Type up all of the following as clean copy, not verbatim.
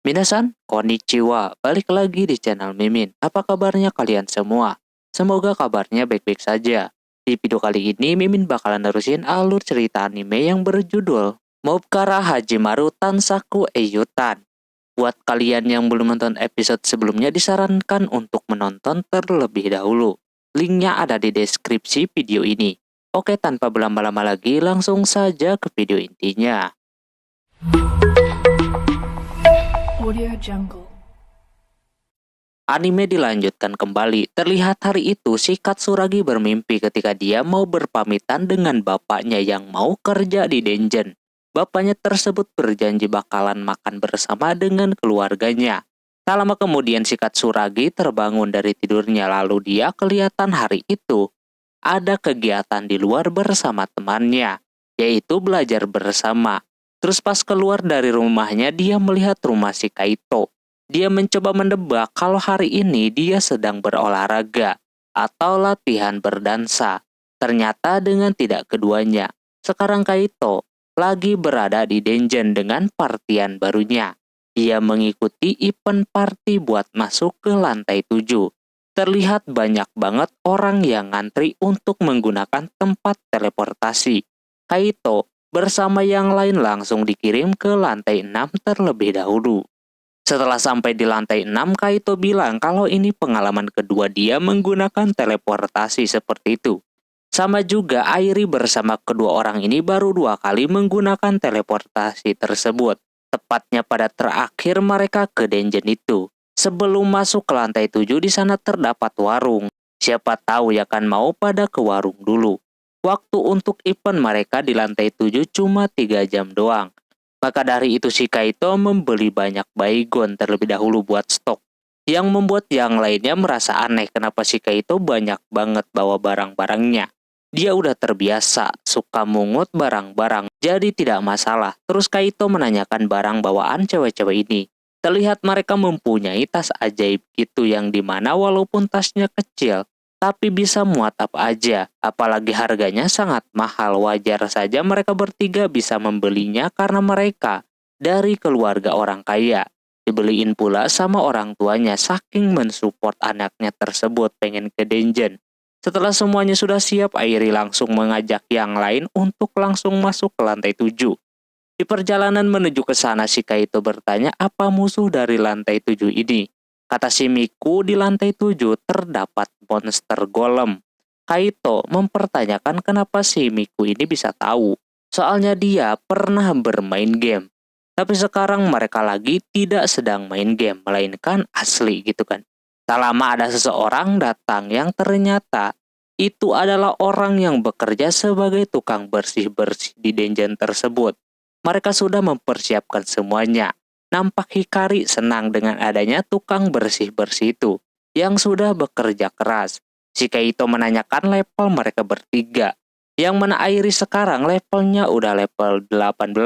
Minasan, konnichiwa. Balik lagi di channel Mimin. Apa kabarnya kalian semua? Semoga kabarnya baik-baik saja. Di video kali ini, Mimin bakalan nerusin alur cerita anime yang berjudul Mobkara Hajimaru Tansaku Eiyutan. Buat kalian yang belum nonton episode sebelumnya, disarankan untuk menonton terlebih dahulu. Linknya ada di deskripsi video ini. Oke, tanpa berlama-lama lagi, langsung saja ke video intinya. Audio Jungle. Anime dilanjutkan kembali. Terlihat hari itu si Katsuragi bermimpi ketika dia mau berpamitan dengan bapaknya yang mau kerja di Denjen. Bapaknya tersebut berjanji bakalan makan bersama dengan keluarganya. Tak lama kemudian si Katsuragi terbangun dari tidurnya, lalu dia kelihatan hari itu ada kegiatan di luar bersama temannya, yaitu belajar bersama. Terus pas keluar dari rumahnya, dia melihat rumah si Kaito. Dia mencoba menebak kalau hari ini dia sedang berolahraga atau latihan berdansa. Ternyata dengan tidak keduanya. Sekarang Kaito lagi berada di Denjen dengan partian barunya. Dia mengikuti event party buat masuk ke lantai 7. Terlihat banyak banget orang yang ngantri untuk menggunakan tempat teleportasi. Kaito bersama yang lain langsung dikirim ke lantai 6 terlebih dahulu. Setelah sampai di lantai 6, Kaito bilang kalau ini pengalaman kedua dia menggunakan teleportasi seperti itu. Sama juga Airi bersama kedua orang ini baru 2 kali menggunakan teleportasi tersebut. Tepatnya pada terakhir mereka ke Denjen itu. Sebelum masuk ke lantai 7, di sana terdapat warung. Siapa tahu ya kan mau pada ke warung dulu. Waktu untuk event mereka di lantai 7 cuma 3 jam doang. Maka dari itu si Kaito membeli banyak baygon terlebih dahulu buat stok. Yang membuat yang lainnya merasa aneh kenapa si Kaito banyak banget bawa barang-barangnya. Dia udah terbiasa suka mungut barang-barang, jadi tidak masalah. Terus Kaito menanyakan barang bawaan cewek-cewek ini. Terlihat mereka mempunyai tas ajaib gitu yang dimana walaupun tasnya kecil, tapi bisa muat apa aja, apalagi harganya sangat mahal. Wajar saja mereka bertiga bisa membelinya karena mereka dari keluarga orang kaya. Dibeliin pula sama orang tuanya saking mensupport anaknya tersebut pengen ke Denjen. Setelah semuanya sudah siap, Airi langsung mengajak yang lain untuk langsung masuk ke lantai 7. Di perjalanan menuju ke sana si Kaito bertanya apa musuh dari lantai 7 ini. Kata si Miku di lantai 7 terdapat monster golem. Kaito mempertanyakan kenapa si Miku ini bisa tahu. Soalnya dia pernah bermain game. Tapi sekarang mereka lagi tidak sedang main game, melainkan asli gitu kan. Tak lama ada seseorang datang yang ternyata itu adalah orang yang bekerja sebagai tukang bersih-bersih di Denjen tersebut. Mereka sudah mempersiapkan semuanya. Nampak Hikari senang dengan adanya tukang bersih-bersih itu yang sudah bekerja keras. Si Kaito menanyakan level mereka bertiga. Yang mana Airi sekarang levelnya udah level 18.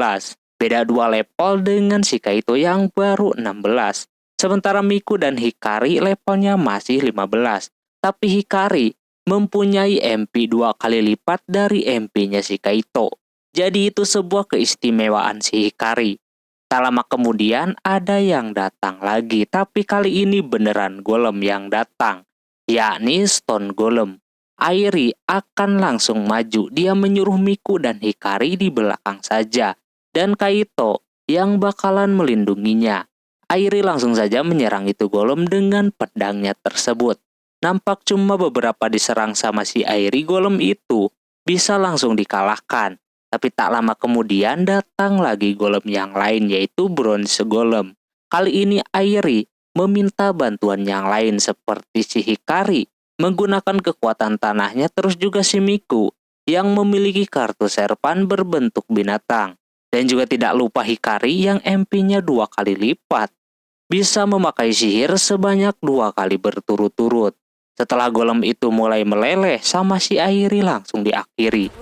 Beda 2 level dengan si Kaito yang baru 16. Sementara Miku dan Hikari levelnya masih 15. Tapi Hikari mempunyai MP 2 kali lipat dari MP-nya si Kaito. Jadi itu sebuah keistimewaan si Hikari. Tak lama kemudian ada yang datang lagi, tapi kali ini beneran golem yang datang, yakni Stone Golem. Airi akan langsung maju, dia menyuruh Miku dan Hikari di belakang saja, dan Kaito yang bakalan melindunginya. Airi langsung saja menyerang itu golem dengan pedangnya tersebut. Nampak cuma beberapa diserang sama si Airi, golem itu bisa langsung dikalahkan. Tapi tak lama kemudian datang lagi golem yang lain, yaitu Bronze Golem. Kali ini Airi meminta bantuan yang lain seperti si Hikari menggunakan kekuatan tanahnya, terus juga si Miku yang memiliki kartu serpan berbentuk binatang. Dan juga tidak lupa Hikari yang MP-nya 2 kali lipat. Bisa memakai sihir sebanyak 2 kali berturut-turut. Setelah golem itu mulai meleleh, sama si Airi langsung diakhiri.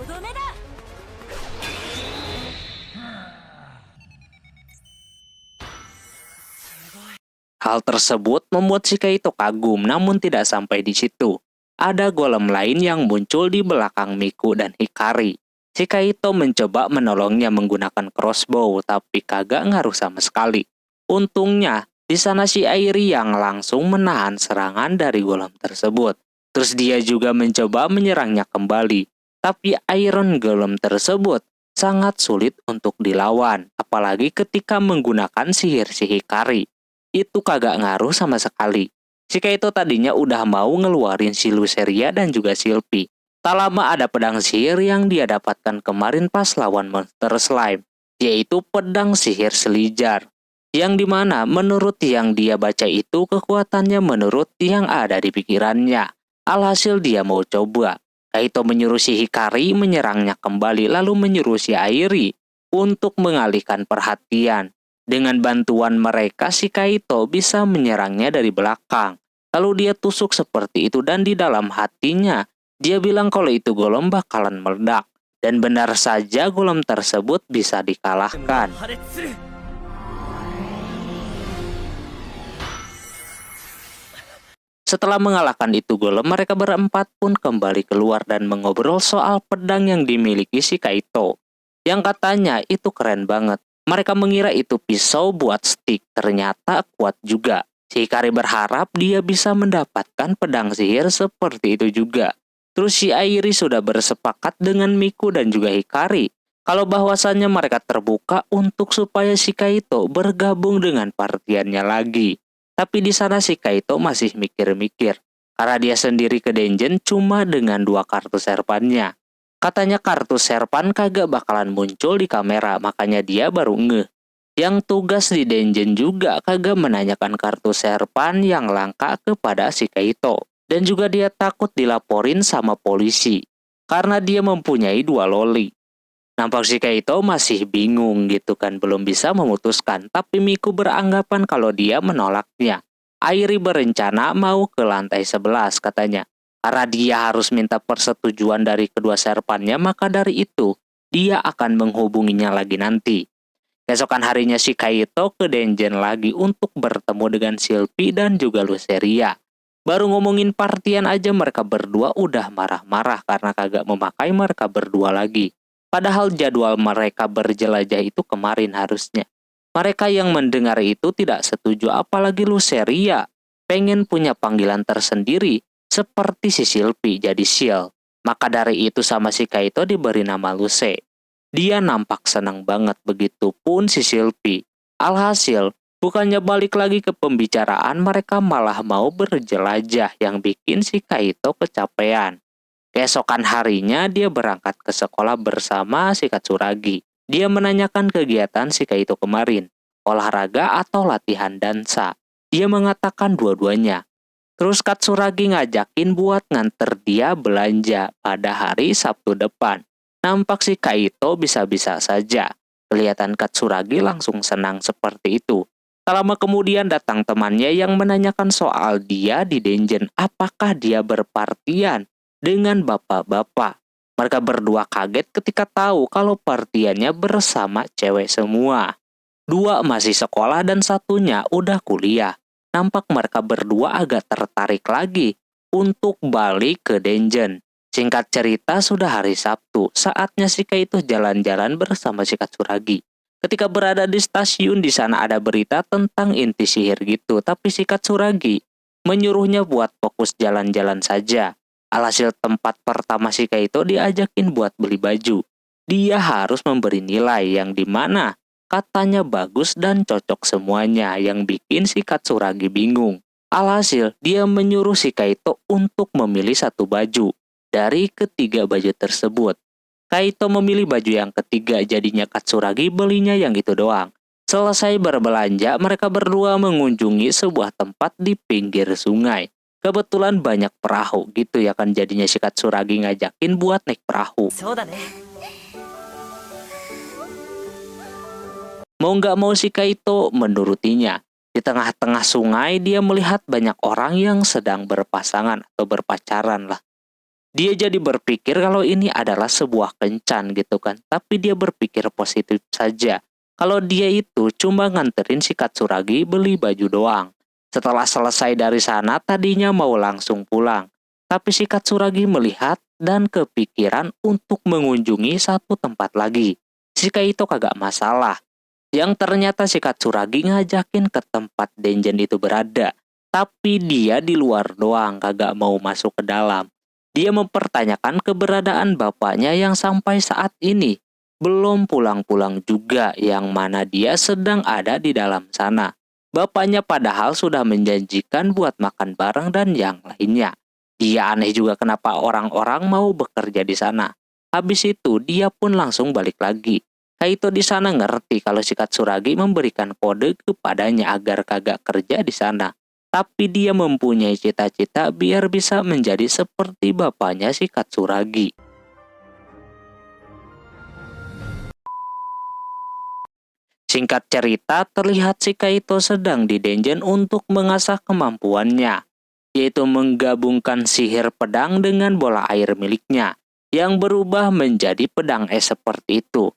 Hal tersebut membuat si Kaito kagum, namun tidak sampai di situ. Ada golem lain yang muncul di belakang Miku dan Hikari. Si Kaito mencoba menolongnya menggunakan crossbow, tapi kagak ngaruh sama sekali. Untungnya, di sana si Airi yang langsung menahan serangan dari golem tersebut. Terus dia juga mencoba menyerangnya kembali. Tapi Iron Golem tersebut sangat sulit untuk dilawan, apalagi ketika menggunakan sihir si Hikari. Itu kagak ngaruh sama sekali. Si Kaito tadinya udah mau ngeluarin si Luceria dan juga Silpy. Tak lama ada pedang sihir yang dia dapatkan kemarin pas lawan monster slime, yaitu pedang sihir selijar. Yang dimana menurut yang dia baca itu kekuatannya menurut yang ada di pikirannya. Alhasil dia mau coba. Kaito menyuruh si Hikari menyerangnya kembali lalu menyuruh si Airi untuk mengalihkan perhatian. Dengan bantuan mereka si Kaito bisa menyerangnya dari belakang. Lalu dia tusuk seperti itu dan di dalam hatinya dia bilang kalau itu golem bakalan meledak. Dan benar saja golem tersebut bisa dikalahkan. Setelah mengalahkan itu golem, mereka berempat pun kembali keluar dan mengobrol soal pedang yang dimiliki si Kaito. Yang katanya itu keren banget. Mereka mengira itu pisau buat stick, ternyata kuat juga. Si Hikari berharap dia bisa mendapatkan pedang sihir seperti itu juga. Terus si Airi sudah bersepakat dengan Miku dan juga Hikari kalau bahwasannya mereka terbuka untuk supaya si Kaito bergabung dengan partiannya lagi. Tapi di sana si Kaito masih mikir-mikir, karena dia sendiri ke dungeon cuma dengan 2 kartu serpannya. Katanya kartu serpan kagak bakalan muncul di kamera, makanya dia baru ngeh. Yang tugas di dungeon juga kagak menanyakan kartu serpan yang langka kepada si Kaito. Dan juga dia takut dilaporin sama polisi, karena dia mempunyai 2 loli. Nampak si Kaito masih bingung gitu kan, belum bisa memutuskan. Tapi Miku beranggapan kalau dia menolaknya. Airi berencana mau ke lantai 11 katanya. Karena dia harus minta persetujuan dari kedua serpannya, maka dari itu dia akan menghubunginya lagi nanti. Keesokan harinya si Kaito ke dungeon lagi untuk bertemu dengan Silpy dan juga Luceria. Baru ngomongin partian aja mereka berdua udah marah-marah karena kagak memakai mereka berdua lagi. Padahal jadwal mereka berjelajah itu kemarin harusnya. Mereka yang mendengar itu tidak setuju, apalagi Luceria pengen punya panggilan tersendiri seperti si Silpy jadi Shield. Maka dari itu sama si Kaito diberi nama Luce. Dia nampak senang banget, begitupun si Silpy. Alhasil, bukannya balik lagi ke pembicaraan, mereka malah mau berjelajah yang bikin si Kaito kecapean. Keesokan harinya dia berangkat ke sekolah bersama si Katsuragi. Dia menanyakan kegiatan si Kaito kemarin, olahraga atau latihan dansa. Dia mengatakan dua-duanya. Terus Katsuragi ngajakin buat nganter dia belanja pada hari Sabtu depan. Nampak si Kaito bisa-bisa saja. Kelihatan Katsuragi langsung senang seperti itu. Tak lama kemudian datang temannya yang menanyakan soal dia di dungeon. Apakah dia berpartian dengan bapak-bapak. Mereka berdua kaget ketika tahu kalau partiannya bersama cewek semua. 2 masih sekolah dan satunya udah kuliah. Nampak mereka berdua agak tertarik lagi untuk balik ke dungeon. Singkat cerita sudah hari Sabtu, saatnya si Kaito jalan-jalan bersama si Katsuragi. Ketika berada di stasiun di sana ada berita tentang inti sihir gitu, tapi si Katsuragi menyuruhnya buat fokus jalan-jalan saja. Alhasil tempat pertama si Kaito diajakin buat beli baju. Dia harus memberi nilai yang dimana katanya bagus dan cocok semuanya yang bikin si Katsuragi bingung. Alhasil dia menyuruh si Kaito untuk memilih 1 baju dari ketiga baju tersebut. Kaito memilih baju yang ketiga, jadinya Katsuragi belinya yang itu doang. Selesai berbelanja, mereka berdua mengunjungi sebuah tempat di pinggir sungai. Kebetulan banyak perahu gitu ya kan, jadinya si Katsuragi ngajakin buat naik perahu. Mau nggak mau si Kaito menurutinya. Di tengah-tengah sungai dia melihat banyak orang yang sedang berpasangan atau berpacaran lah. Dia jadi berpikir kalau ini adalah sebuah kencan gitu kan. Tapi dia berpikir positif saja. Kalau dia itu cuma nganterin si Katsuragi beli baju doang. Setelah selesai dari sana, tadinya mau langsung pulang. Tapi si Katsuragi melihat dan kepikiran untuk mengunjungi 1 tempat lagi. Si Kaito kagak masalah. Yang ternyata si Katsuragi ngajakin ke tempat Denjen itu berada. Tapi dia di luar doang, kagak mau masuk ke dalam. Dia mempertanyakan keberadaan bapaknya yang sampai saat ini belum pulang-pulang juga, yang mana dia sedang ada di dalam sana. Bapaknya padahal sudah menjanjikan buat makan bareng dan yang lainnya. Dia aneh juga kenapa orang-orang mau bekerja di sana. Habis itu dia pun langsung balik lagi. Kaito di sana ngerti kalau si Katsuragi memberikan kode kepadanya agar kagak kerja di sana. Tapi dia mempunyai cita-cita biar bisa menjadi seperti bapaknya si Katsuragi. Singkat cerita, terlihat si Kaito sedang di Denjen untuk mengasah kemampuannya, yaitu menggabungkan sihir pedang dengan bola air miliknya, yang berubah menjadi pedang es seperti itu.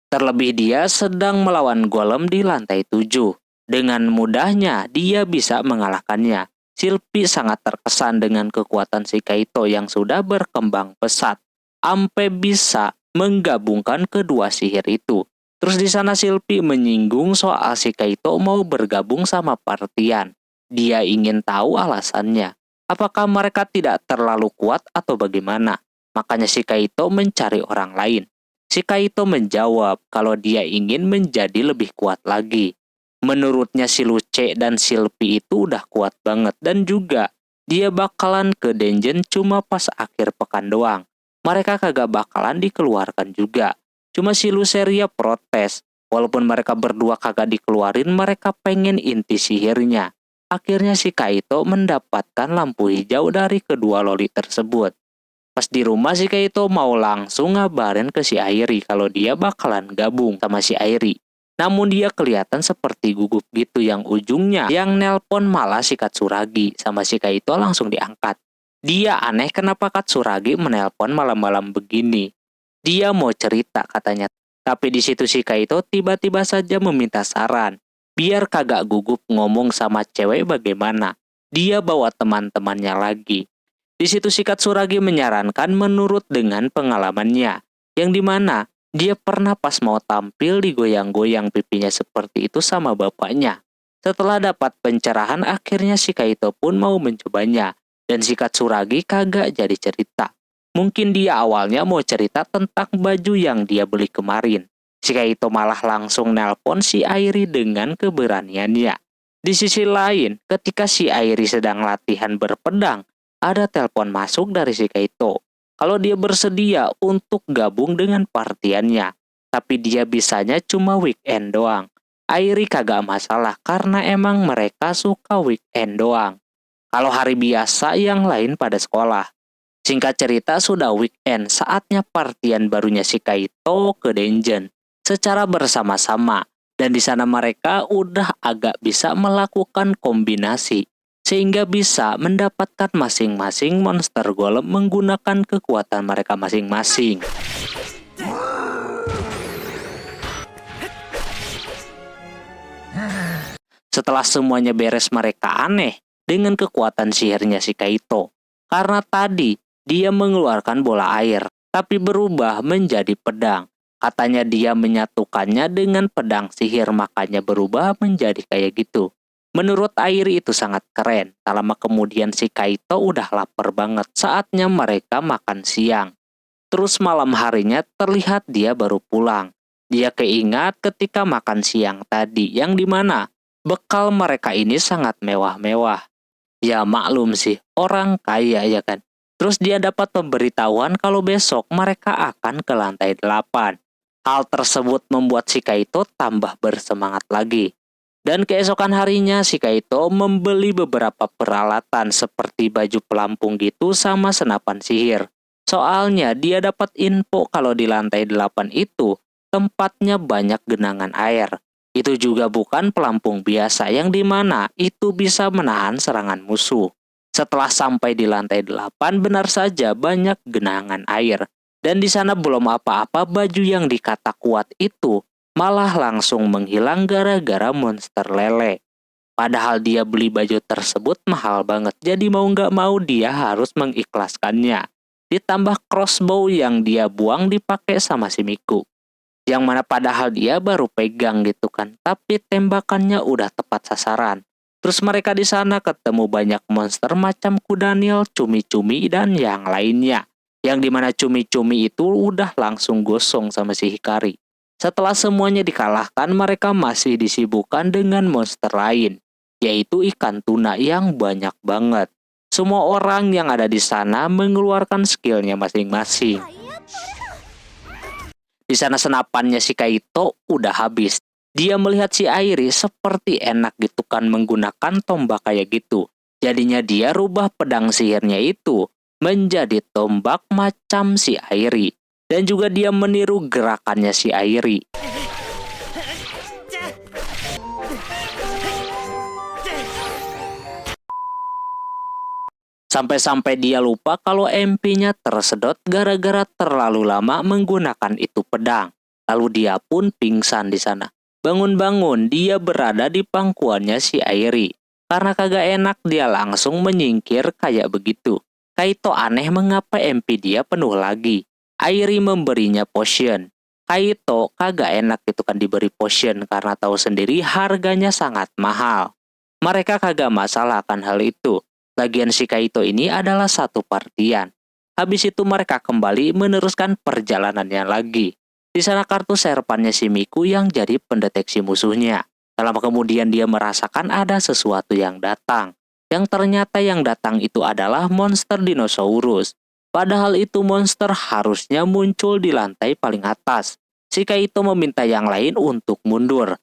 Terlebih dia sedang melawan golem di lantai 7. Dengan mudahnya dia bisa mengalahkannya. Silpi sangat terkesan dengan kekuatan si Kaito yang sudah berkembang pesat, sampai bisa menggabungkan kedua sihir itu. Terus di sana Silpi menyinggung soal si Kaito mau bergabung sama Partian. Dia ingin tahu alasannya. Apakah mereka tidak terlalu kuat atau bagaimana? Makanya si Kaito mencari orang lain. Si Kaito menjawab kalau dia ingin menjadi lebih kuat lagi. Menurutnya si Luce dan Silpi itu udah kuat banget dan juga dia bakalan ke Denjen cuma pas akhir pekan doang. Mereka kagak bakalan dikeluarkan juga. Cuma si Luceria protes. Walaupun mereka berdua kagak dikeluarin, mereka pengen inti sihirnya. Akhirnya si Kaito mendapatkan lampu hijau dari kedua loli tersebut. Pas di rumah si Kaito mau langsung ngabarin ke si Airi kalau dia bakalan gabung sama si Airi. Namun dia kelihatan seperti gugup gitu, yang ujungnya yang nelpon malah si Katsuragi, sama si Kaito langsung diangkat. Dia aneh kenapa Katsuragi menelpon malam-malam begini. Dia mau cerita katanya. Tapi di situ si Kaito tiba-tiba saja meminta saran. Biar kagak gugup ngomong sama cewek bagaimana. Dia bawa teman-temannya lagi. Di situ si Katsuragi menyarankan menurut dengan pengalamannya, yang dimana dia pernah pas mau tampil digoyang-goyang pipinya seperti itu sama bapaknya. Setelah dapat pencerahan, akhirnya si Kaito pun mau mencobanya, dan si Katsuragi kagak jadi cerita. Mungkin dia awalnya mau cerita tentang baju yang dia beli kemarin. Si Kaito malah langsung nelpon si Airi dengan keberaniannya. Di sisi lain, ketika si Airi sedang latihan berpedang, ada telepon masuk dari si Kaito. Kalau dia bersedia untuk gabung dengan partiannya. Tapi dia bisanya cuma weekend doang. Airi kagak masalah karena emang mereka suka weekend doang. Kalau hari biasa yang lain pada sekolah. Singkat cerita sudah weekend, saatnya partian barunya si Kaito ke Denjen secara bersama-sama. Dan di sana mereka udah agak bisa melakukan kombinasi, sehingga bisa mendapatkan masing-masing monster golem menggunakan kekuatan mereka masing-masing. Setelah semuanya beres, mereka aneh dengan kekuatan sihirnya si Kaito. Karena tadi dia mengeluarkan bola air, tapi berubah menjadi pedang. Katanya dia menyatukannya dengan pedang sihir, makanya berubah menjadi kayak gitu. Menurut Airi itu sangat keren. Tak lama kemudian si Kaito udah lapar banget. Saatnya mereka makan siang. Terus malam harinya terlihat dia baru pulang. Dia keingat ketika makan siang tadi, yang dimana bekal mereka ini sangat mewah-mewah. Ya maklum sih, orang kaya ya kan. Terus dia dapat pemberitahuan kalau besok mereka akan ke lantai 8. Hal tersebut membuat si Kaito tambah bersemangat lagi. Dan keesokan harinya si Kaito membeli beberapa peralatan seperti baju pelampung gitu sama senapan sihir. Soalnya dia dapat info kalau di lantai 8 itu tempatnya banyak genangan air. Itu juga bukan pelampung biasa, yang dimana itu bisa menahan serangan musuh. Setelah sampai di lantai 8, benar saja banyak genangan air. Dan di sana belum apa-apa, baju yang dikata kuat itu malah langsung menghilang gara-gara monster lele. Padahal dia beli baju tersebut mahal banget, jadi mau nggak mau dia harus mengikhlaskannya. Ditambah crossbow yang dia buang dipakai sama si Miku. Yang mana padahal dia baru pegang gitu kan, tapi tembakannya udah tepat sasaran. Terus mereka di sana ketemu banyak monster macam kudanil, cumi-cumi, dan yang lainnya. Yang dimana cumi-cumi itu udah langsung gosong sama si Hikari. Setelah semuanya dikalahkan, mereka masih disibukkan dengan monster lain, yaitu ikan tuna yang banyak banget. Semua orang yang ada di sana mengeluarkan skillnya masing-masing. Di sana senapannya si Kaito udah habis. Dia melihat si Airi seperti enak gitu kan menggunakan tombak kayak gitu. Jadinya dia rubah pedang sihirnya itu menjadi tombak macam si Airi. Dan juga dia meniru gerakannya si Airi. Sampai-sampai dia lupa kalau MP-nya tersedot gara-gara terlalu lama menggunakan itu pedang. Lalu dia pun pingsan di sana. Bangun-bangun, dia berada di pangkuannya si Airi. Karena kagak enak, dia langsung menyingkir kayak begitu. Kaito aneh mengapa MP dia penuh lagi. Airi memberinya potion. Kaito kagak enak gitu kan diberi potion karena tahu sendiri harganya sangat mahal. Mereka kagak masalah akan hal itu. Lagian si Kaito ini adalah satu partian. Habis itu mereka kembali meneruskan perjalanannya lagi. Di sana kartu serpannya si Miku yang jadi pendeteksi musuhnya. Dalam kemudian dia merasakan ada sesuatu yang datang. Yang ternyata yang datang itu adalah monster dinosaurus. Padahal itu monster harusnya muncul di lantai paling atas. Si Kaito meminta yang lain untuk mundur.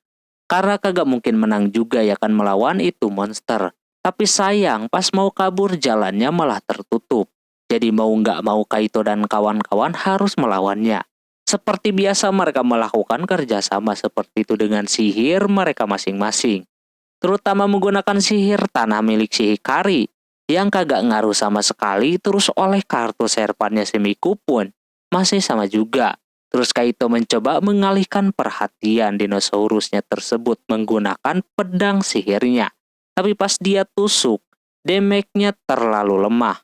Karena kagak mungkin menang juga ya kan melawan itu monster. Tapi sayang, pas mau kabur jalannya malah tertutup. Jadi mau nggak mau Kaito dan kawan-kawan harus melawannya. Seperti biasa mereka melakukan kerjasama seperti itu dengan sihir mereka masing-masing. Terutama menggunakan sihir tanah milik si Hikari. Yang kagak ngaruh sama sekali, terus oleh kartu serpannya si Miku pun masih sama juga. Terus Kaito mencoba mengalihkan perhatian dinosaurusnya tersebut menggunakan pedang sihirnya. Tapi pas dia tusuk, damage-nya terlalu lemah.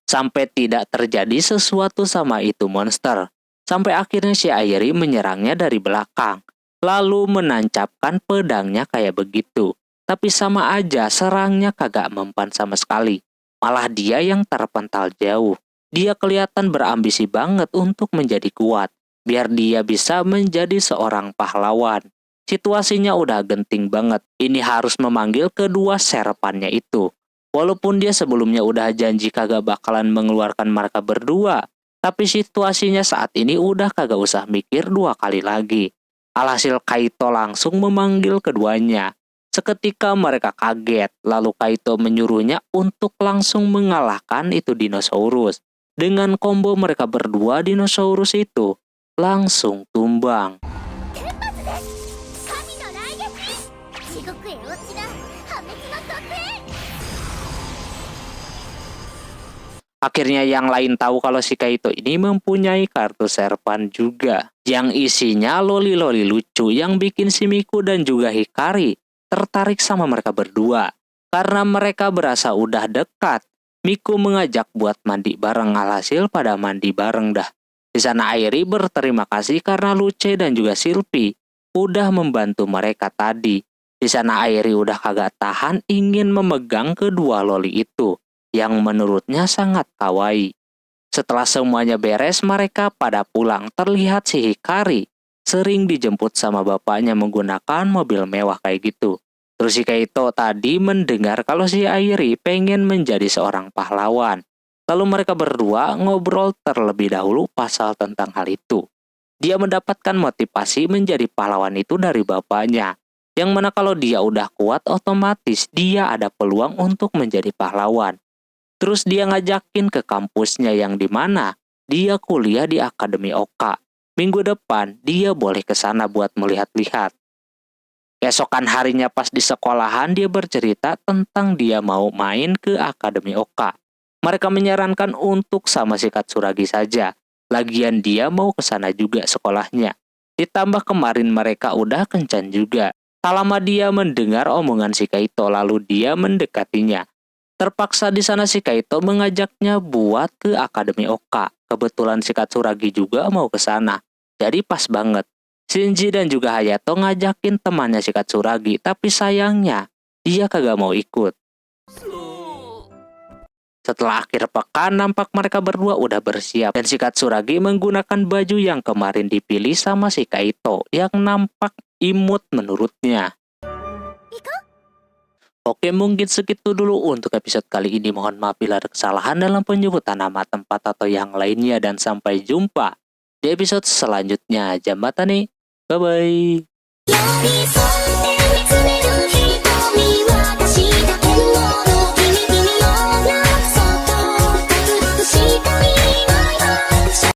Sampai tidak terjadi sesuatu sama itu monster. Sampai akhirnya si Airi menyerangnya dari belakang. Lalu menancapkan pedangnya kayak begitu. Tapi sama aja serangnya kagak mempan sama sekali. Malah dia yang terpental jauh. Dia kelihatan berambisi banget untuk menjadi kuat. Biar dia bisa menjadi seorang pahlawan. Situasinya udah genting banget. Ini harus memanggil kedua serpannya itu. Walaupun dia sebelumnya udah janji kagak bakalan mengeluarkan mereka berdua. Tapi situasinya saat ini udah kagak usah mikir dua kali lagi. Alhasil Kaito langsung memanggil keduanya. Seketika mereka kaget. Lalu Kaito menyuruhnya untuk langsung mengalahkan itu dinosaurus. Dengan combo mereka berdua dinosaurus itu langsung tumbang. Akhirnya yang lain tahu kalau si Kaito ini mempunyai kartu serpan juga. Yang isinya loli-loli lucu yang bikin si Miku dan juga Hikari tertarik sama mereka berdua. Karena mereka berasa udah dekat. Miku mengajak buat mandi bareng, alhasil pada mandi bareng dah. Di sana Airi berterima kasih karena Luce dan juga Silpi udah membantu mereka tadi. Di sana Airi udah kagak tahan ingin memegang kedua loli itu. Yang menurutnya sangat kawaii. Setelah semuanya beres, mereka pada pulang. Terlihat si Hikari sering dijemput sama bapaknya menggunakan mobil mewah kayak gitu. Terus si Kaito tadi mendengar kalau si Airi pengen menjadi seorang pahlawan. Lalu mereka berdua ngobrol terlebih dahulu pasal tentang hal itu. Dia mendapatkan motivasi menjadi pahlawan itu dari bapaknya. Yang mana kalau dia udah kuat, otomatis dia ada peluang untuk menjadi pahlawan. Terus dia ngajakin ke kampusnya yang dimana dia kuliah di Akademi Oka. Minggu depan dia boleh ke sana buat melihat-lihat. Keesokan harinya pas di sekolahan dia bercerita tentang dia mau main ke Akademi Oka. Mereka menyarankan untuk sama si Katsuragi saja. Lagian dia mau ke sana juga sekolahnya. Ditambah kemarin mereka udah kencan juga. Tak lama dia mendengar omongan si Kaito lalu dia mendekatinya. Terpaksa di sana si Kaito mengajaknya buat ke Akademi Oka. Kebetulan si Katsuragi juga mau ke sana. Jadi pas banget. Shinji dan juga Hayato ngajakin temannya si Katsuragi, tapi sayangnya dia kagak mau ikut. Setelah akhir pekan, nampak mereka berdua udah bersiap dan si Katsuragi menggunakan baju yang kemarin dipilih sama si Kaito yang nampak imut menurutnya. Oke, mungkin segitu dulu untuk episode kali ini. Mohon maaf bila ada kesalahan dalam penyebutan nama tempat atau yang lainnya, dan sampai jumpa di episode selanjutnya. Jambatan nih. Bye-bye.